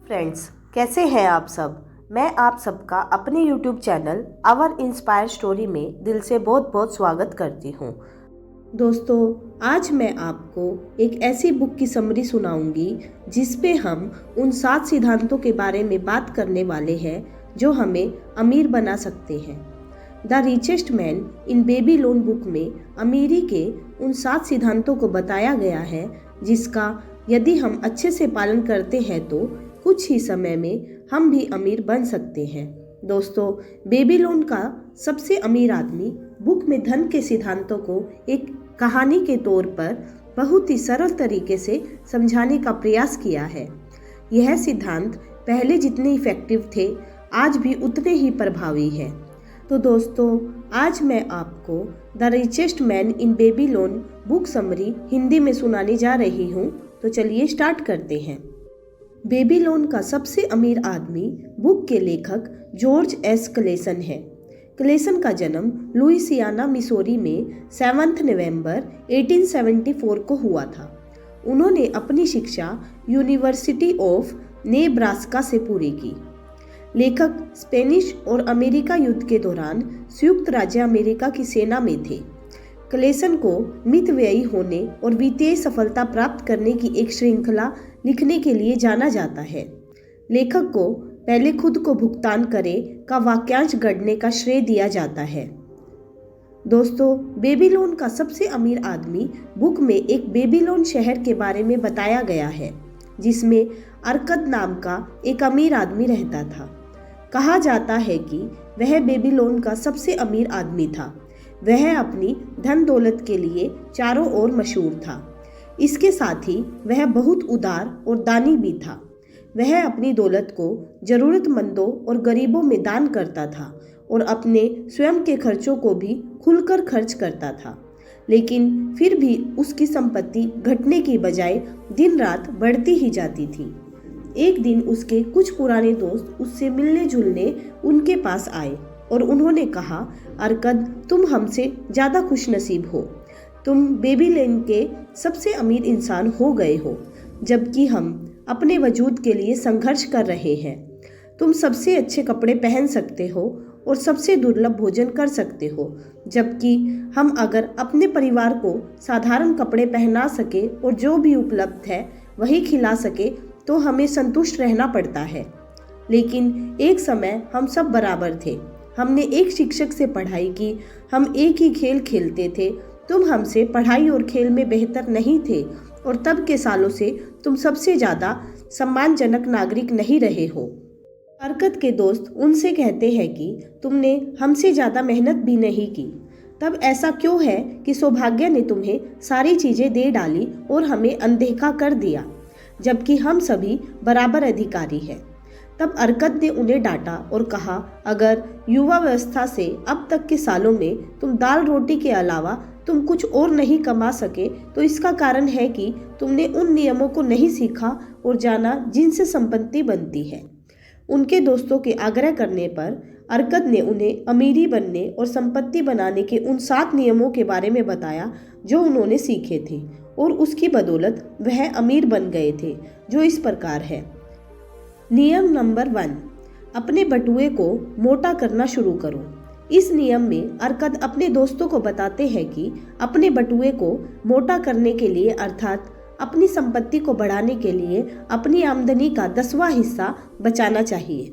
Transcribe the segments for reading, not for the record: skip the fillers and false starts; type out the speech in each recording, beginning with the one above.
Friends, कैसे हैं आप सब। मैं आप सबका अपने YouTube channel Our Inspire Story में दिल से बहुत बहुत स्वागत करती हूँ। दोस्तों, आज मैं आपको एक ऐसी बुक की समरी सुनाऊंगी जिस पे हम उन 7 सिद्धांतों के बारे में बात करने वाले हैं जो हमें अमीर बना सकते हैं। The richest man in Babylon book में अमीरी के उन 7 सिद्धांतों को बताया गया है जिसका यदि हम अच्छे से पालन करते हैं तो कुछ ही समय में हम भी अमीर बन सकते हैं। दोस्तों, बेबीलोन का सबसे अमीर आदमी बुक में धन के सिद्धांतों को एक कहानी के तौर पर बहुत ही सरल तरीके से समझाने का प्रयास किया है। यह सिद्धांत पहले जितने इफेक्टिव थे आज भी उतने ही प्रभावी है। तो दोस्तों, आज मैं आपको the richest man in Babylon book summary Hindi में सुनाने जा रही हूँ। तो चलिए स्टार्ट करते हैं। बेबीलोन का सबसे अमीर आदमी बुक के लेखक जॉर्ज एस क्लेसन है। क्लेसन का जन्म लुइसियाना मिसौरी में 7 नवंबर 1874 को हुआ था। उन्होंने अपनी शिक्षा यूनिवर्सिटी ऑफ नेब्रास्का से पूरी की। लेखक स्पेनिश और अमेरिका युद्ध के दौरान संयुक्त राज्य अमेरिका की सेना में थे। क्लेसन को मितव्ययी होने और वित्तीय सफलता प्राप्त करने की एक श्रृंखला लिखने के लिए जाना जाता है। लेखक को पहले खुद को भुगतान करें का वाक्यांश गढ़ने का श्रेय दिया जाता है। दोस्तों, बेबीलोन का सबसे अमीर आदमी बुक में एक बेबीलोन शहर के बारे में बताया गया है जिसमें अरकद नाम का एक अमीर आदमी रहता था। कहा जाता है कि वह बेबीलोन का सबसे अमीर आदमी था। वह अपनी धन दौलत के लिए चारों ओर मशहूर था। इसके साथ ही वह बहुत उदार और दानी भी था। वह अपनी दौलत को जरूरतमंदों और गरीबों में दान करता था और अपने स्वयं के खर्चों को भी खुलकर खर्च करता था। लेकिन फिर भी उसकी संपत्ति घटने की बजाय दिन रात बढ़ती ही जाती थी। एक दिन उसके कुछ पुराने दोस्त उससे मिलने जुलने उनके पास आए और उन्होंने कहा, अरकद, तुम हमसे ज़्यादा खुशनसीब हो। तुम बेबीलोन के सबसे अमीर इंसान हो गए हो, जबकि हम अपने वजूद के लिए संघर्ष कर रहे हैं। तुम सबसे अच्छे कपड़े पहन सकते हो और सबसे दुर्लभ भोजन कर सकते हो, जबकि हम अगर अपने परिवार को साधारण कपड़े पहना सके और जो भी उपलब्ध है वही खिला सके तो हमें संतुष्ट रहना पड़ता है। लेकिन एक समय हम सब बराबर थे। हमने एक शिक्षक से पढ़ाई की, हम एक ही खेल खेलते थे। तुम हमसे पढ़ाई और खेल में बेहतर नहीं थे और तब के सालों से तुम सबसे ज़्यादा सम्मानजनक नागरिक नहीं रहे हो। अरकद के दोस्त उनसे कहते हैं कि तुमने हमसे ज़्यादा मेहनत भी नहीं की। तब ऐसा क्यों है कि सौभाग्य ने तुम्हें सारी चीज़ें दे डाली और हमें अनदेखा कर दिया, जबकि हम सभी बराबर अधिकारी हैं। तब अरकद ने उन्हें डांटा और कहा, अगर युवावस्था से अब तक के सालों में तुम दाल रोटी के अलावा तुम कुछ और नहीं कमा सके तो इसका कारण है कि तुमने उन नियमों को नहीं सीखा और जाना जिनसे संपत्ति बनती है। उनके दोस्तों के आग्रह करने पर अरकद ने उन्हें अमीरी बनने और संपत्ति बनाने के उन 7 नियमों के बारे में बताया जो उन्होंने सीखे थे और उसकी बदौलत वह अमीर बन गए थे, जो इस प्रकार है। नियम नंबर 1, अपने बटुए को मोटा करना शुरू करो। इस नियम में अरकद अपने दोस्तों को बताते हैं कि अपने बटुए को मोटा करने के लिए अर्थात अपनी संपत्ति को बढ़ाने के लिए अपनी आमदनी का 10वां हिस्सा बचाना चाहिए।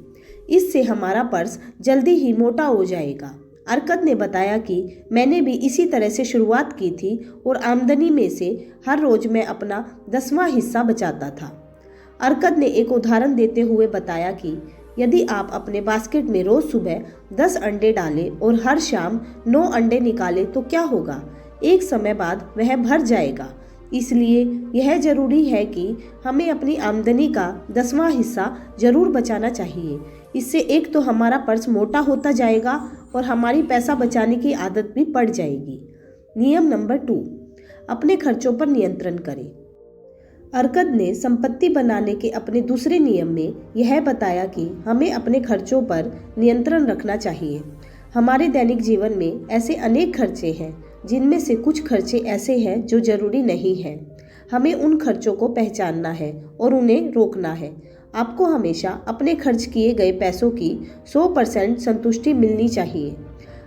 इससे हमारा पर्स जल्दी ही मोटा हो जाएगा। अरकद ने बताया कि मैंने भी इसी तरह से शुरुआत की थी और आमदनी में से हर रोज मैं अपना 10वां हिस्सा बचाता था। अरकद ने एक उदाहरण देते हुए बताया कि यदि आप अपने बास्केट में रोज सुबह 10 अंडे डालें और हर शाम 9 अंडे निकालें तो क्या होगा? एक समय बाद वह भर जाएगा। इसलिए यह जरूरी है कि हमें अपनी आमदनी का 10वां हिस्सा जरूर बचाना चाहिए। इससे एक तो हमारा पर्स मोटा होता जाएगा और हमारी पैसा बचाने की आदत भी पड़ जाएगी। नियम नंबर 2, अपने खर्चों पर नियंत्रण करें। अरकद ने संपत्ति बनाने के अपने दूसरे नियम में यह बताया कि हमें अपने खर्चों पर नियंत्रण रखना चाहिए। हमारे दैनिक जीवन में ऐसे अनेक खर्चे हैं जिनमें से कुछ खर्चे ऐसे हैं जो जरूरी नहीं हैं। हमें उन खर्चों को पहचानना है और उन्हें रोकना है। आपको हमेशा अपने खर्च किए गए पैसों की 100% संतुष्टि मिलनी चाहिए।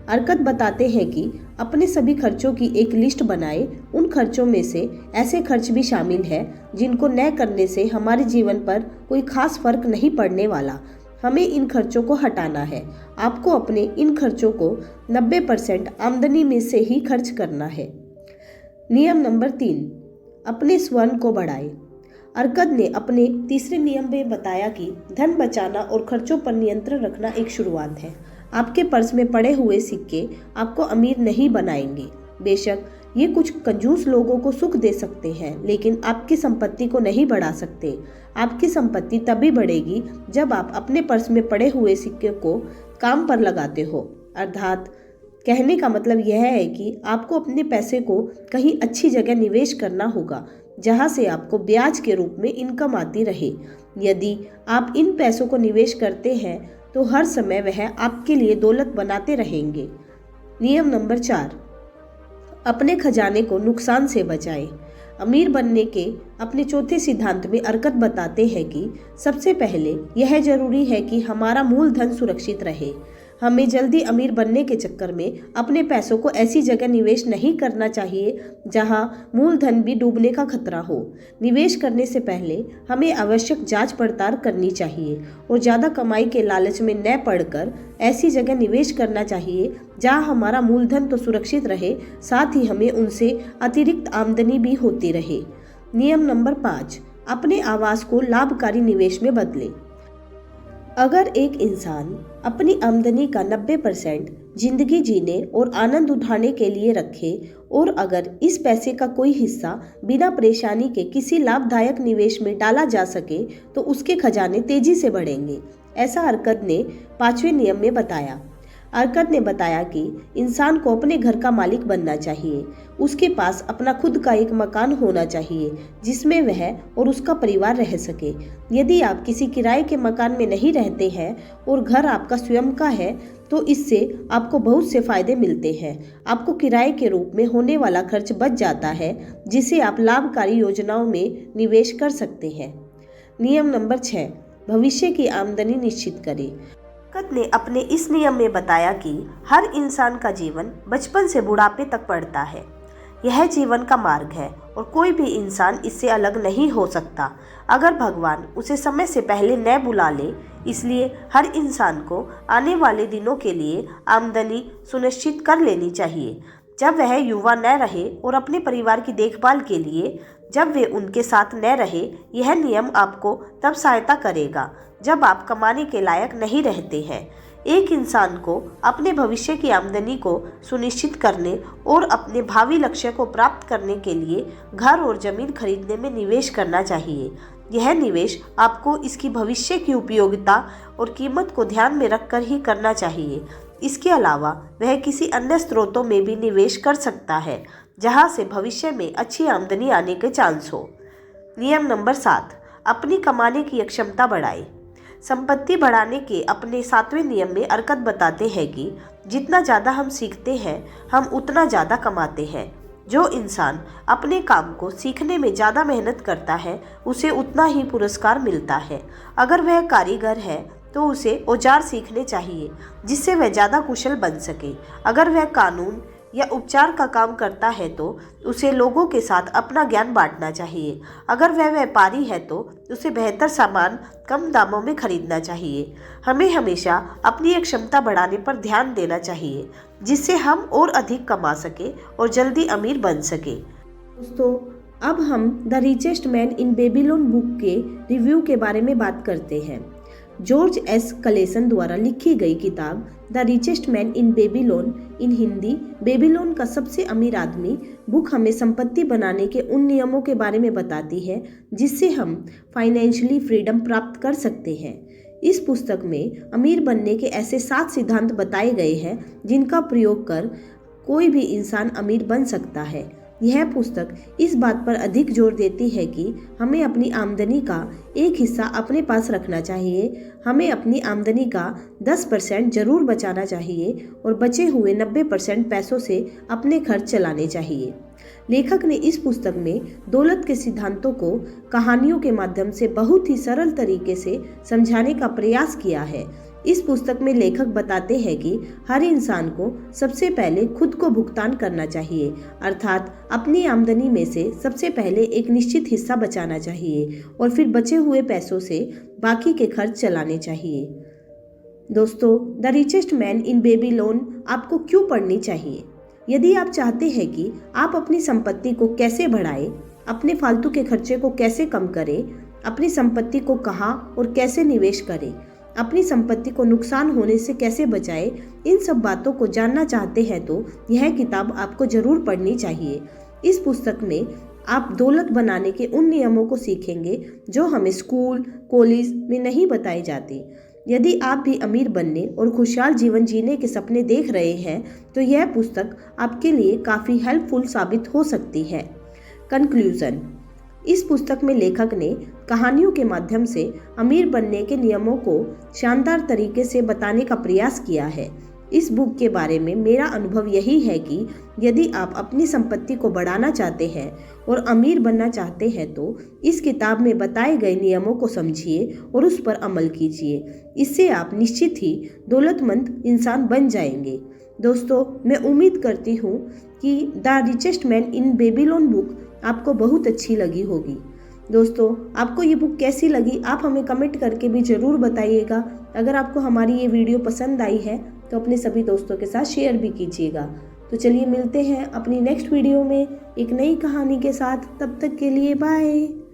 अरकत बताते हैं कि अपने सभी खर्चों की एक लिस्ट बनाएं। उन खर्चों में से ऐसे खर्च भी शामिल हैं जिनको न करने से हमारे जीवन पर कोई खास फर्क नहीं पड़ने वाला। हमें इन खर्चों को हटाना है। आपको अपने इन खर्चों को 90% आमदनी में से ही खर्च करना है। नियम नंबर 3, अपने स्वर्ण को बढ़ाएं। अरकत ने अपने तीसरे नियम में बताया कि धन बचाना और खर्चों पर नियंत्रण रखना एक शुरुआत है। आपके पर्स में पड़े हुए सिक्के आपको अमीर नहीं बनाएंगे। बेशक ये कुछ कंजूस लोगों को सुख दे सकते हैं, लेकिन आपकी संपत्ति को नहीं बढ़ा सकते। आपकी संपत्ति तभी बढ़ेगी जब आप अपने पर्स में पड़े हुए सिक्के को काम पर लगाते हो। अर्थात कहने का मतलब यह है कि आपको अपने पैसे को कहीं अच्छी जगह निवेश करना होगा, जहां से आपको ब्याज के रूप में इनकम आती रहे। यदि आप इन पैसों को निवेश करते हैं तो हर समय वह आपके लिए दौलत बनाते रहेंगे। नियम नंबर 4, अपने खजाने को नुकसान से बचाएं। अमीर बनने के अपने चौथे सिद्धांत में अरकत बताते हैं कि सबसे पहले यह जरूरी है कि हमारा मूलधन सुरक्षित रहे। हमें जल्दी अमीर बनने के चक्कर में अपने पैसों को ऐसी जगह निवेश नहीं करना चाहिए जहां मूलधन भी डूबने का खतरा हो। निवेश करने से पहले हमें आवश्यक जांच पड़ताल करनी चाहिए और ज़्यादा कमाई के लालच में न पड़कर ऐसी जगह निवेश करना चाहिए जहां हमारा मूलधन तो सुरक्षित रहे, साथ ही हमें उनसे अतिरिक्त आमदनी भी होती रहे। नियम नंबर 5, अपने आवास को लाभकारी निवेश में बदलें। अगर एक इंसान अपनी आमदनी का 90% जिंदगी जीने और आनंद उठाने के लिए रखे और अगर इस पैसे का कोई हिस्सा बिना परेशानी के किसी लाभदायक निवेश में डाला जा सके तो उसके खजाने तेजी से बढ़ेंगे। ऐसा अरकत ने 5वें नियम में बताया। अरकत ने बताया कि इंसान को अपने घर का मालिक बनना चाहिए। उसके पास अपना खुद का एक मकान होना चाहिए जिसमें वह और उसका परिवार रह सके। यदि आप किसी किराए के मकान में नहीं रहते हैं और घर आपका स्वयं का है तो इससे आपको बहुत से फायदे मिलते हैं। आपको किराए के रूप में होने वाला खर्च बच जाता है जिसे आप लाभकारी योजनाओं में निवेश कर सकते हैं। नियम नंबर 6, भविष्य की आमदनी निश्चित करें। अरकत ने अपने इस नियम में बताया कि हर इंसान का जीवन बचपन से बुढ़ापे तक बढ़ता है। यह जीवन का मार्ग है और कोई भी इंसान इससे अलग नहीं हो सकता अगर भगवान उसे समय से पहले न बुला ले। इसलिए हर इंसान को आने वाले दिनों के लिए आमदनी सुनिश्चित कर लेनी चाहिए जब वह युवा न रहे और अपने परिवार की देखभाल के लिए जब वे उनके साथ न रहे। यह नियम आपको तब सहायता करेगा जब आप कमाने के लायक नहीं रहते हैं। एक इंसान को अपने भविष्य की आमदनी को सुनिश्चित करने और अपने भावी लक्ष्य को प्राप्त करने के लिए घर और जमीन खरीदने में निवेश करना चाहिए। यह निवेश आपको इसकी भविष्य की उपयोगिता और कीमत को ध्यान में रखकर ही करना चाहिए। इसके अलावा वह किसी अन्य स्रोतों में भी निवेश कर सकता है जहां से भविष्य में अच्छी आमदनी आने के चांस हो। नियम नंबर 7, अपनी कमाने की क्षमता बढ़ाएं। संपत्ति बढ़ाने के अपने 7वें नियम में अरकत बताते हैं कि जितना ज़्यादा हम सीखते हैं हम उतना ज़्यादा कमाते हैं। जो इंसान अपने काम को सीखने में ज़्यादा मेहनत करता है उसे उतना ही पुरस्कार मिलता है। अगर वह कारीगर है तो उसे औजार सीखने चाहिए जिससे वह ज़्यादा कुशल बन सके। अगर वह कानून या उपचार का काम करता है तो उसे लोगों के साथ अपना ज्ञान बांटना चाहिए। अगर वह व्यापारी है तो उसे बेहतर सामान कम दामों में खरीदना चाहिए। हमें हमेशा अपनी एक क्षमता बढ़ाने पर ध्यान देना चाहिए जिससे हम और अधिक कमा सके और जल्दी अमीर बन सके। दोस्तों, अब हम the richest man in Babylon book के रिव्यू के बारे में बात करते हैं। जॉर्ज एस कलेसन द्वारा लिखी गई किताब the richest man in Babylon, in Hindi Babylon का सबसे अमीर आदमी, बुक हमें संपत्ति बनाने के उन नियमों के बारे में बताती है जिससे हम फाइनेंशियली फ्रीडम प्राप्त कर सकते हैं। इस पुस्तक में अमीर बनने के ऐसे 7 सिद्धांत बताए गए हैं जिनका प्रयोग कर कोई भी इंसान अमीर बन सकता है। यह पुस्तक इस बात पर अधिक जोर देती है कि हमें अपनी आमदनी का एक हिस्सा अपने पास रखना चाहिए, हमें अपनी आमदनी का 10% जरूर बचाना चाहिए और बचे हुए 90% पैसों से अपने खर्च चलाने चाहिए। लेखक ने इस पुस्तक में दौलत के सिद्धांतों को कहानियों के माध्यम से बहुत ही सरल तरीके से समझाने का प्रयास किया है। इस पुस्तक में लेखक बताते हैं कि हर इंसान को सबसे पहले खुद को भुगतान करना चाहिए, अर्थात अपनी आमदनी में से सबसे पहले एक निश्चित हिस्सा बचाना चाहिए और फिर बचे हुए पैसों से बाकी के खर्च चलाने चाहिए। दोस्तों, the richest man in Babylon आपको क्यों पढ़नी चाहिए? यदि आप चाहते हैं कि आप अपनी संपत्ति को कैसे बढ़ाएं, अपने फालतू के खर्चे को कैसे कम करें, अपनी संपत्ति को कहाँ और कैसे निवेश करें, अपनी संपत्ति को नुकसान होने से कैसे बचाएं, इन सब बातों को जानना चाहते हैं तो यह किताब आपको जरूर पढ़नी चाहिए। इस पुस्तक में आप दौलत बनाने के उन नियमों को सीखेंगे जो हमें स्कूल, कॉलेज में नहीं बताए जाते। यदि आप भी अमीर बनने और खुशहाल जीवन जीने के सपने देख रहे हैं तो यह पुस्तक आपके लिए काफ़ी हेल्पफुल साबित हो सकती है। कंक्लूजन: इस पुस्तक में लेखक ने कहानियों के माध्यम से अमीर बनने के नियमों को शानदार तरीके से बताने का प्रयास किया है। इस बुक के बारे में मेरा अनुभव यही है कि यदि आप अपनी संपत्ति को बढ़ाना चाहते हैं और अमीर बनना चाहते हैं तो इस किताब में बताए गए नियमों को समझिए और उस पर अमल कीजिए। इससे आप निश्चित ही दौलतमंद इंसान बन जाएंगे। दोस्तों, मैं उम्मीद करती हूँ कि the richest man in Babylon book आपको बहुत अच्छी लगी होगी। दोस्तों, आपको ये बुक कैसी लगी आप हमें कमेंट करके भी ज़रूर बताइएगा। अगर आपको हमारी ये वीडियो पसंद आई है तो अपने सभी दोस्तों के साथ शेयर भी कीजिएगा। तो चलिए मिलते हैं अपनी नेक्स्ट वीडियो में एक नई कहानी के साथ। तब तक के लिए बाय।